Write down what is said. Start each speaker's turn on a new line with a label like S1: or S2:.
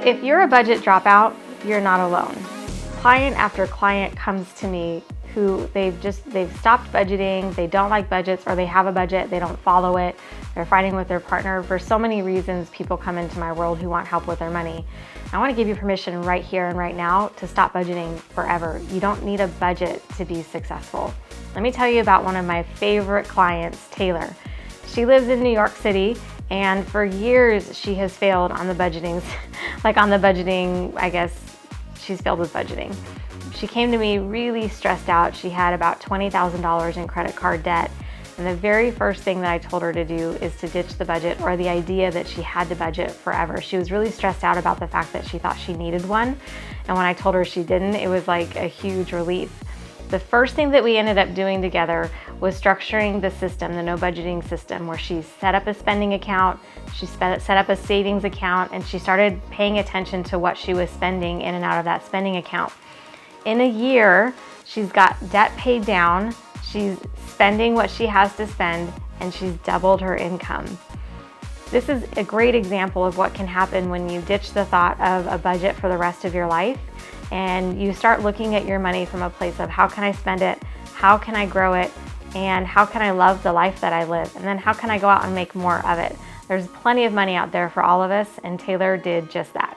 S1: If you're a budget dropout, you're not alone. Client after client comes to me who they've stopped budgeting, they don't like budgets, or they have a budget, they don't follow it, they're fighting with their partner. For so many reasons, people come into my world who want help with their money. I want to give you permission right here and right now to stop budgeting forever. You don't need a budget to be successful. Let me tell you about one of my favorite clients, Taylor. She lives in New York City, and for years she has failed on the budgeting, I guess she's failed with budgeting. She came to me really stressed out. She had about $20,000 in credit card debt. And the very first thing that I told her to do is to ditch the budget, or the idea that she had to budget forever. She was really stressed out about the fact that she thought she needed one. And when I told her she didn't, it was like a huge relief. The first thing that we ended up doing together was structuring the system, the no budgeting system, where she set up a spending account, she set up a savings account, and she started paying attention to what she was spending in and out of that spending account. In a year, she's got debt paid down, she's spending what she has to spend, and she's doubled her income. This is a great example of what can happen when you ditch the thought of a budget for the rest of your life and you start looking at your money from a place of how can I spend it, how can I grow it, and how can I love the life that I live, and then how can I go out and make more of it. There's plenty of money out there for all of us, and Taylor did just that.